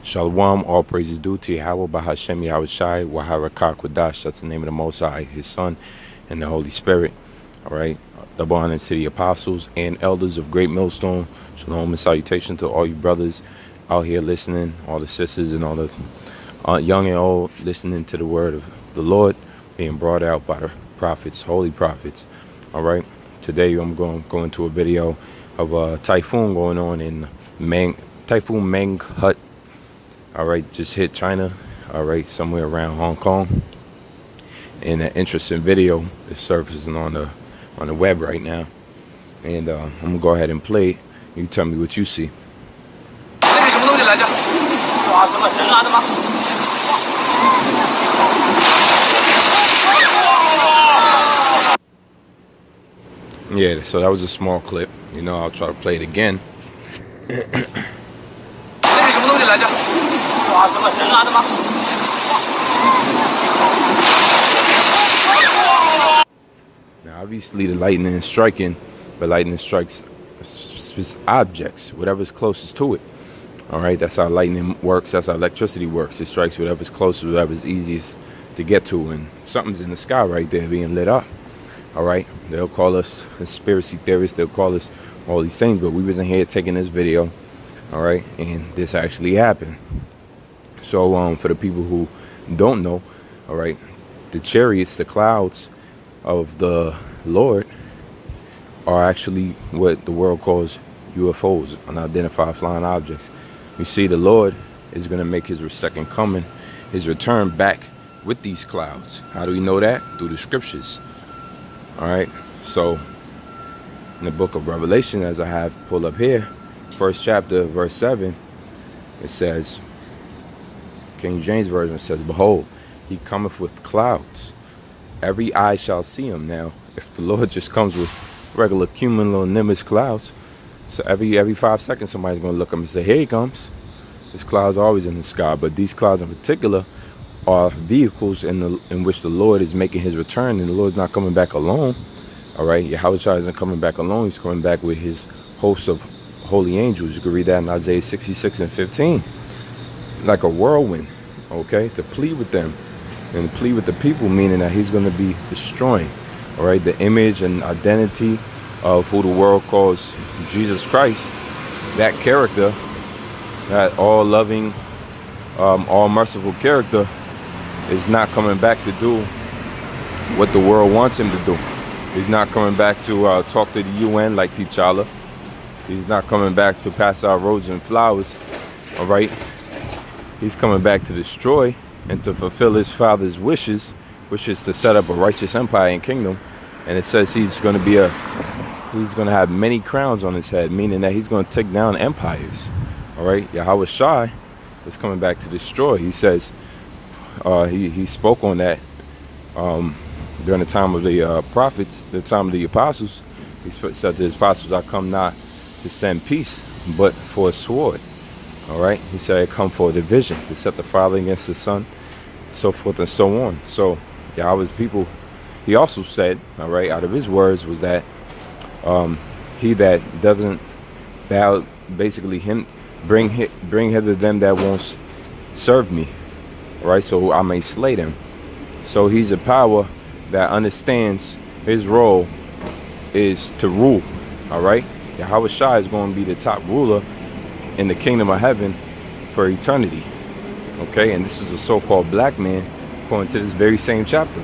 Shalom, all praises due to Yahweh, Bahashem, Yahweh Shai, Waharakah, Kodash. That's the name of the Most High, His Son, and the Holy Spirit. All right. Double honor to the apostles and elders of Great Millstone. Shalom and salutation to all you brothers out here listening, all the sisters and all the young and old listening to the word of the Lord being brought out by the prophets, holy prophets. All right. Today I'm going to go into a video of a typhoon going on in Typhoon Mangkhut. All right, just hit China. All right, somewhere around Hong Kong. And an interesting video is surfacing on the web right now. And I'm gonna go ahead and play it. You tell me what you see. Yeah, so that was a small clip. You know, I'll try to play it again. Now, obviously, the lightning is striking, but lightning strikes objects, whatever's closest to it. All right, that's how lightning works. That's how electricity works. It strikes whatever's closest, whatever's easiest to get to, and something's in the sky right there being lit up. All right, they'll call us conspiracy theorists. They'll call us all these things, but we wasn't here taking this video. All right, and this actually happened. So for the people who don't know, all right, the chariots, the clouds of the Lord are actually what the world calls UFOs, unidentified flying objects. We see the Lord is going to make his second coming, his return back with these clouds. How do we know that? Through the scriptures. All right, so in the book of Revelation, as I have pulled up here, first chapter, verse 7, it says, King James Version says, "Behold, he cometh with clouds. Every eye shall see him." Now, if the Lord just comes with regular cumulonimbus clouds, so every 5 seconds somebody's going to look up and say, "Here he comes." These clouds are always in the sky, but these clouds in particular are vehicles in which the Lord is making his return, and the Lord's not coming back alone. All right, Yahweh Shai isn't coming back alone. He's coming back with his host of holy angels. You can read that in Isaiah 66 and 15. Like a whirlwind, okay, to plead with them and plead with the people, meaning that he's going to be destroying, all right, the image and identity of who the world calls Jesus Christ. That character, that all loving, all merciful character, is not coming back to do what the world wants him to do. He's not coming back to talk to the UN like T'Challa. He's not coming back to pass out roses and flowers, all right. He's coming back to destroy and to fulfill his father's wishes, which is to set up a righteous empire and kingdom. And it says he's going to have many crowns on his head, meaning that he's going to take down empires. All right, Yahweh Shai is coming back to destroy. He says he spoke on that during the time of the prophets, the time of the apostles. He said to his apostles, "I come not to send peace, but for a sword." All right, he said, "I come for a division, to set the Father against the Son," so forth and so on. So Yahweh's people, he also said, all right, out of his words was that he that doesn't bow, basically him, bring hither them that won't serve me, all right, so I may slay them. So he's a power that understands his role is to rule, all right. Yahweh Shai is going to be the top ruler in the kingdom of heaven for eternity, okay. And this is a so-called black man according to this very same chapter.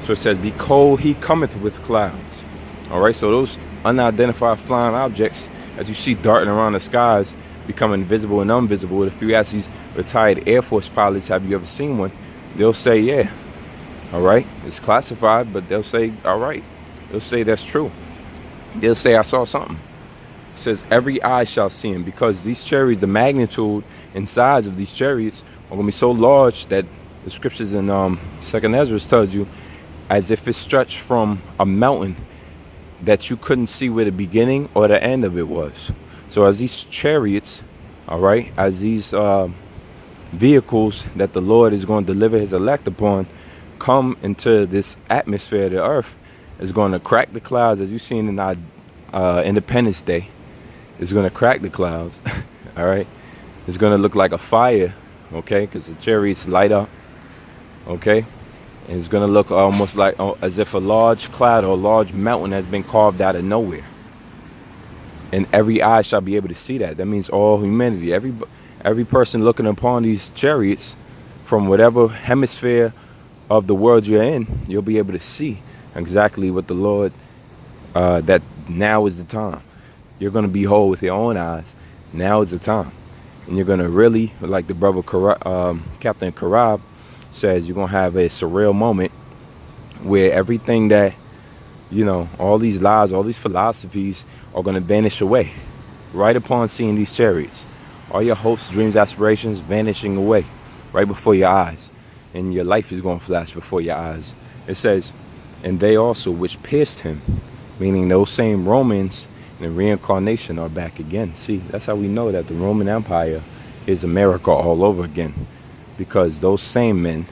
So it says, "Behold, he cometh with clouds." All right, so those unidentified flying objects that you see darting around the skies, becoming visible and invisible. If you ask these retired Air Force pilots, have you ever seen one? They'll say, yeah. All right, it's classified, but they'll say, all right. They'll say that's true. They'll say, I saw something. It says, every eye shall see him, because these chariots, the magnitude and size of these chariots are going to be so large that the scriptures in 2nd Ezra tells you, as if it's stretched from a mountain, that you couldn't see where the beginning or the end of it was. So as these chariots, all right, as these vehicles that the Lord is going to deliver his elect upon come into this atmosphere of the earth, is going to crack the clouds, as you've seen in our Independence Day. It's going to crack the clouds, all right? It's going to look like a fire, okay, because the chariots light up, okay? And it's going to look almost like as if a large cloud or a large mountain has been carved out of nowhere. And every eye shall be able to see that. That means all humanity, every person looking upon these chariots from whatever hemisphere of the world you're in, you'll be able to see exactly what the Lord, that now is the time. You're going to behold with your own eyes. Now is the time. And you're going to really, like the brother Captain Karab says, you're going to have a surreal moment where everything that, all these lies, all these philosophies are going to vanish away right upon seeing these chariots. All your hopes, dreams, aspirations vanishing away right before your eyes. And your life is going to flash before your eyes. It says, and they also which pierced him, meaning those same Romans and reincarnation are back again. See, that's how we know that the Roman Empire is America all over again. Because those same men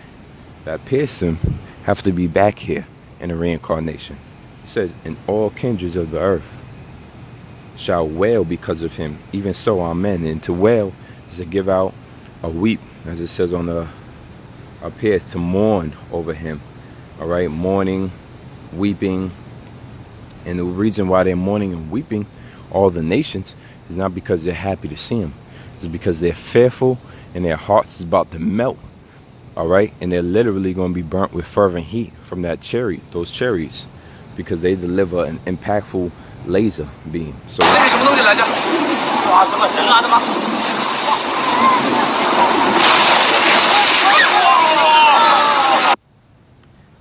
that pierced him have to be back here in the reincarnation. It says, and all kindreds of the earth shall wail because of him. Even so, amen. And to wail is to give out a weep, as it says on the up here, to mourn over him. All right, mourning, weeping. And the reason why they're mourning and weeping, all the nations, is not because they're happy to see him. It's because they're fearful and their hearts is about to melt. All right, and they're literally going to be burnt with fervent heat from that those chariots, because they deliver an impactful laser beam. So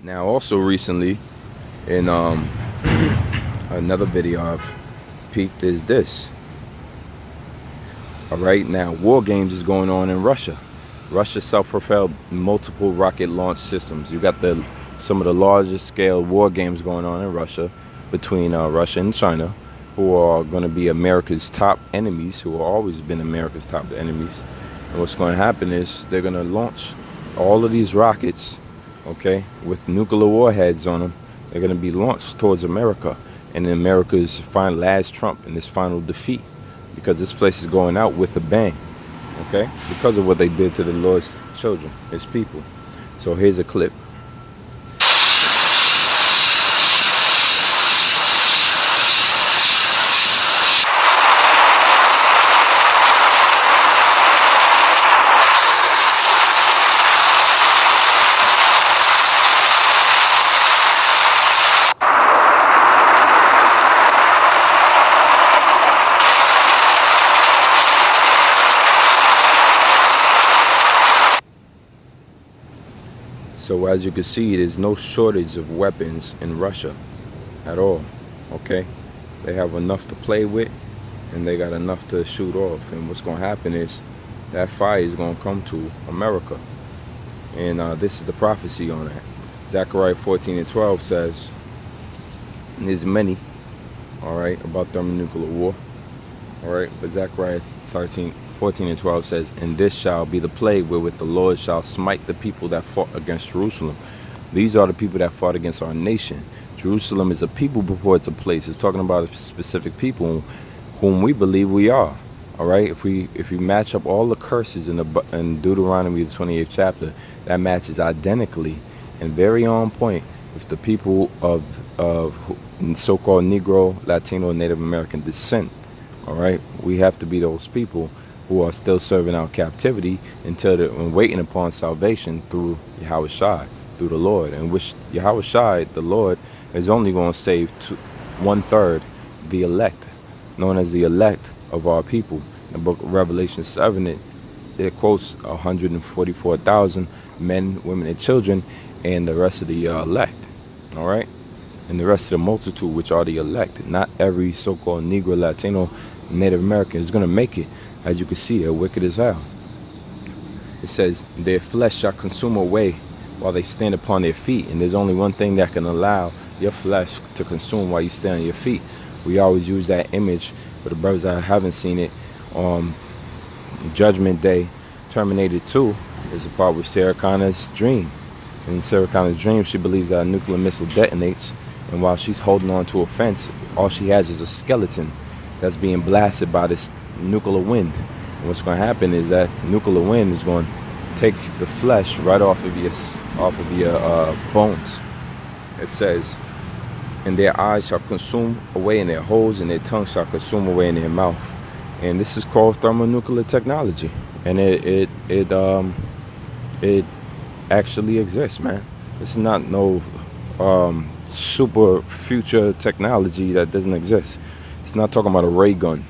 now also recently in another video I've peeped is this. All right, now war games is going on in Russia. Russia self-propelled multiple rocket launch systems. You got some of the largest scale war games going on in Russia between Russia and China, who are going to be America's top enemies, who have always been America's top enemies. And what's going to happen is they're going to launch all of these rockets, okay, with nuclear warheads on them. They're going to be launched towards America, and America's final last trump in this final defeat, because this place is going out with a bang, okay, because of what they did to the Lord's children, his people. So here's a clip. So as you can see, there's no shortage of weapons in Russia at all, okay? They have enough to play with, and they got enough to shoot off. And what's going to happen is that fire is going to come to America. And this is the prophecy on that. Zechariah 14:12 says, and there's many, all right, about thermonuclear war, all right? But Zechariah 14:12 says, and this shall be the plague wherewith the Lord shall smite the people that fought against Jerusalem. These are the people that fought against our nation. Jerusalem is a people before it's a place. It's talking about a specific people whom we believe we are. All right, if we match up all the curses in Deuteronomy, the 28th chapter, that matches identically and very on point with the people of so-called Negro, Latino, and Native American descent. All right, we have to be those people who are still serving out captivity until they're waiting upon salvation through Yahweh Shai, through the Lord, in which Yahweh Shai, the Lord, is only going to save 1/3 the elect, known as the elect of our people. In the book of Revelation 7, it quotes 144,000 men, women, and children, and the rest of the elect. All right, and the rest of the multitude, which are the elect. Not every so-called Negro, Latino, Native American is going to make it. As you can see, they're wicked as hell. It says, their flesh shall consume away while they stand upon their feet. And there's only one thing that can allow your flesh to consume while you stand on your feet. We always use that image for the brothers that haven't seen it. Judgment Day, Terminator 2 is the part with Sarah Connor's dream. In Sarah Connor's dream, she believes that a nuclear missile detonates. And while she's holding on to a fence, all she has is a skeleton that's being blasted by this nuclear wind. And what's going to happen is that nuclear wind is going to take the flesh right off of your bones. It says, and their eyes shall consume away in their holes, and their tongue shall consume away in their mouth. And this is called thermonuclear technology, and it actually exists, man. This is not no super future technology that doesn't exist. It's not talking about a ray gun,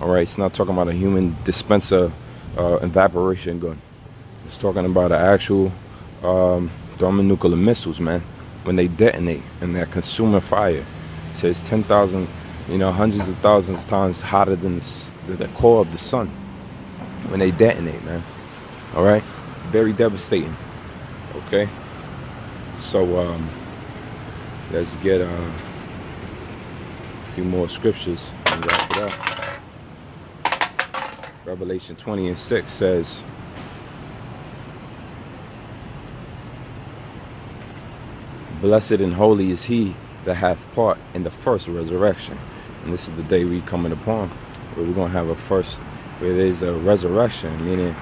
all right? It's not talking about a human dispenser evaporation gun. It's talking about an actual thermonuclear missiles, man. When they detonate and they're consuming fire, it says 10,000, hundreds of thousands times hotter than the core of the sun. When they detonate, man. All right, very devastating. Okay, so let's get a few more scriptures and wrap it up. Revelation 20:6 says, "Blessed and holy is he that hath part in the first resurrection." And this is the day we coming upon, where we're going to have where there's a resurrection, meaning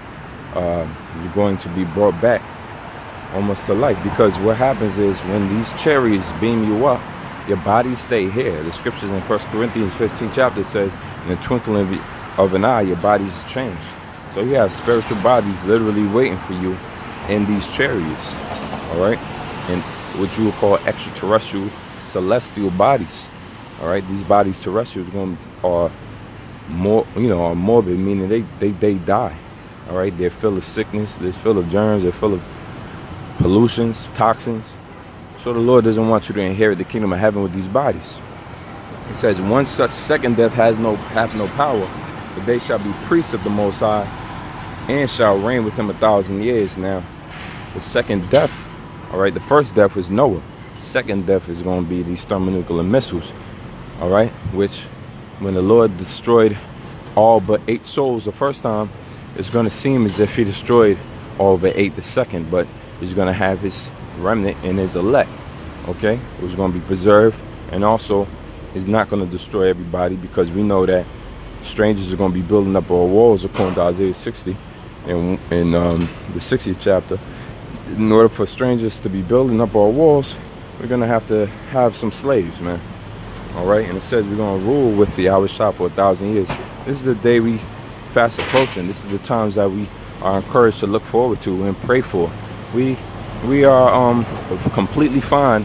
you're going to be brought back almost to life. Because what happens is when these chariots beam you up, your bodies stay here. The scriptures in 1 Corinthians 15 chapter says, in the twinkling of an eye, your bodies change. So you have spiritual bodies literally waiting for you in these chariots, all right? And what you would call extraterrestrial celestial bodies, all right? These bodies terrestrials are morbid, meaning they die, all right? They're full of sickness, they're full of germs, they're full of pollutions, toxins. So the Lord doesn't want you to inherit the kingdom of heaven with these bodies. It says, one such second death hath no power, but they shall be priests of the Most High, and shall reign with him 1,000 years. Now, the second death, all right, the first death was Noah. Second death is going to be these thermonuclear missiles, all right, which when the Lord destroyed all but 8 souls the first time, it's going to seem as if he destroyed all but 8 the second, but he's going to have his remnant and his elect, okay, who's going to be preserved. And also, he's not going to destroy everybody, because we know that strangers are going to be building up our walls, according to Isaiah 60 in the 60th chapter. In order for strangers to be building up our walls, we're going to have some slaves, man. All right, and it says we're going to rule with the Yahushua for 1,000 years. This is the day we fast approaching. This is the times that we are encouraged to look forward to and pray for. We are completely fine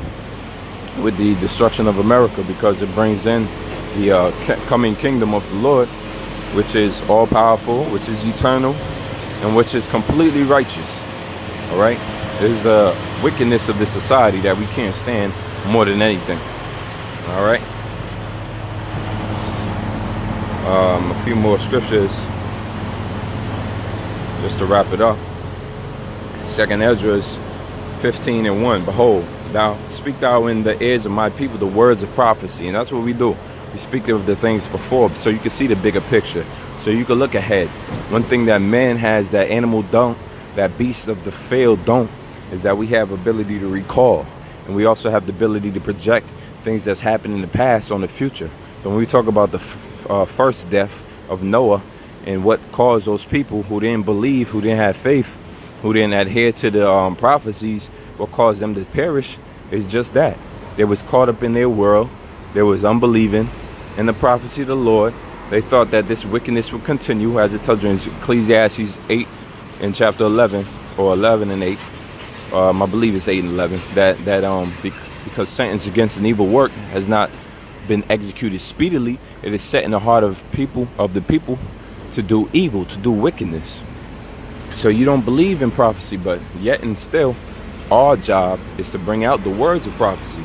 with the destruction of America, because it brings in the coming kingdom of the Lord, which is all powerful, which is eternal, and which is completely righteous. All right, there's the wickedness of this society that we can't stand more than anything. All right, a few more scriptures just to wrap it up. 2nd Ezra 15:1. Behold, speak thou in the ears of my people the words of prophecy. And that's what we do. We speak of the things before, so you can see the bigger picture, so you can look ahead. One thing that man has that animal don't, that beasts of the field don't, is that we have ability to recall, and we also have the ability to project things that's happened in the past on the future. So when we talk about the first death of Noah and what caused those people who didn't believe, who didn't have faith, who didn't adhere to the prophecies, what caused them to perish, is just that. They was caught up in their world. There was unbelieving in the prophecy of the Lord. They thought that this wickedness would continue, as it tells you in Ecclesiastes 8 in chapter 11, or 11 and 8. I believe it's 8 and 11. Because sentence against an evil work has not been executed speedily, it is set in the heart of the people to do evil, to do wickedness. So you don't believe in prophecy, but yet and still, our job is to bring out the words of prophecy.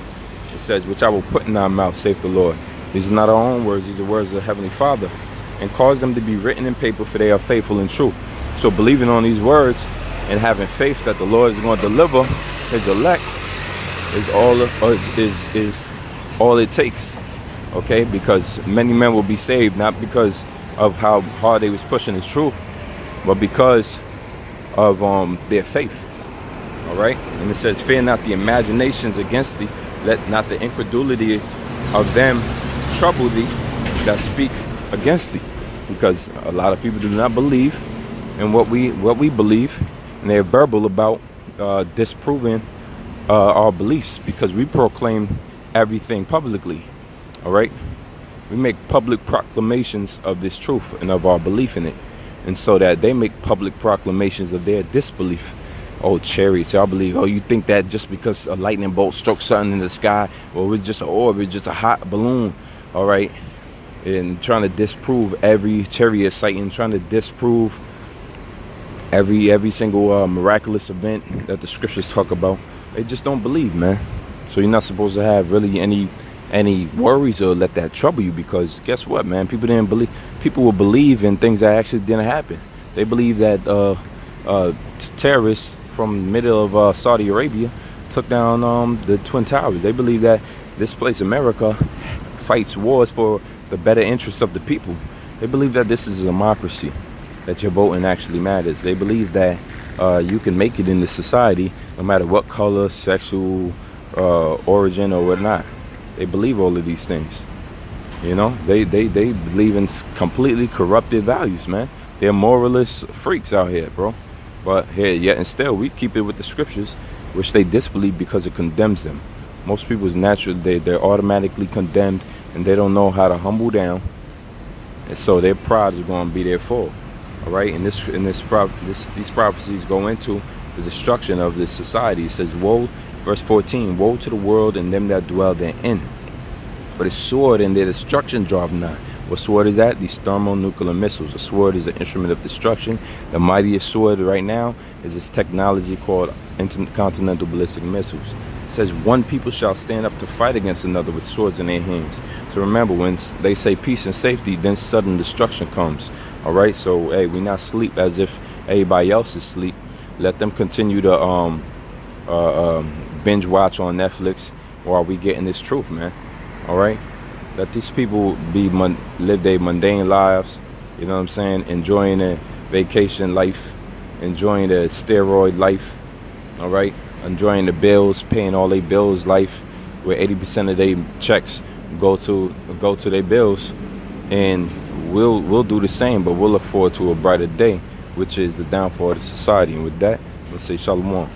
It says, which I will put in our mouth, saith the Lord. These are not our own words, these are words of the Heavenly Father, and cause them to be written in paper, for they are faithful and true. So believing on these words and having faith that the Lord is going to deliver his elect is all it takes. Okay, because many men will be saved, not because of how hard they was pushing his truth, but because of their faith. All right, and it says, fear not the imaginations against thee, let not the incredulity of them trouble thee that speak against thee. because a lot of people do not believe in what we believe, and they're verbal about disproving our beliefs because we proclaim everything publicly. All right, we make public proclamations of this truth and of our belief in it, and so that they make public proclamations of their disbelief. Oh, chariots, y'all believe? Oh, you think that just because a lightning bolt struck something in the sky, or it was just an orb, it's just a hot balloon? All right, and trying to disprove every chariot sighting, trying to disprove every single miraculous event that the scriptures talk about. They just don't believe, man. So you're not supposed to have really any worries or let that trouble you, because guess what, man? People will believe in things that actually didn't happen. They believe that terrorists from the middle of Saudi Arabia took down the Twin Towers. They believe that this place, America, fights wars for the better interests of the people. They believe that this is a democracy, that your voting actually matters. They believe that you can make it in this society no matter what color, sexual origin, or whatnot. They believe all of these things. You know, they believe in completely corrupted values, man. They're moralist freaks out here, bro. But here, yet and still, we keep it with the scriptures, which they disbelieve because it condemns them. Most people's natural, they're automatically condemned, and they don't know how to humble down, and so their pride is going to be their fall. All right, and these prophecies go into the destruction of this society. It says, "Woe," verse 14, "Woe to the world and them that dwell therein. For the sword and their destruction draweth nigh." What sword is that? These thermonuclear missiles. A sword is an instrument of destruction. The mightiest sword right now is this technology called intercontinental ballistic missiles. It says, "One people shall stand up to fight against another with swords in their hands." So remember, when they say peace and safety, then sudden destruction comes. All right, so hey, we not sleep as if everybody else is asleep. Let them continue to binge watch on Netflix while we getting this truth, man. All right, let these people live their mundane lives. You know what I'm saying? Enjoying their vacation life, enjoying their steroid life. All right, enjoying the bills, paying all their bills life, where 80% of their checks go to their bills, and we'll do the same, but we'll look forward to a brighter day, which is the downfall of the society. And with that, let's say shalom.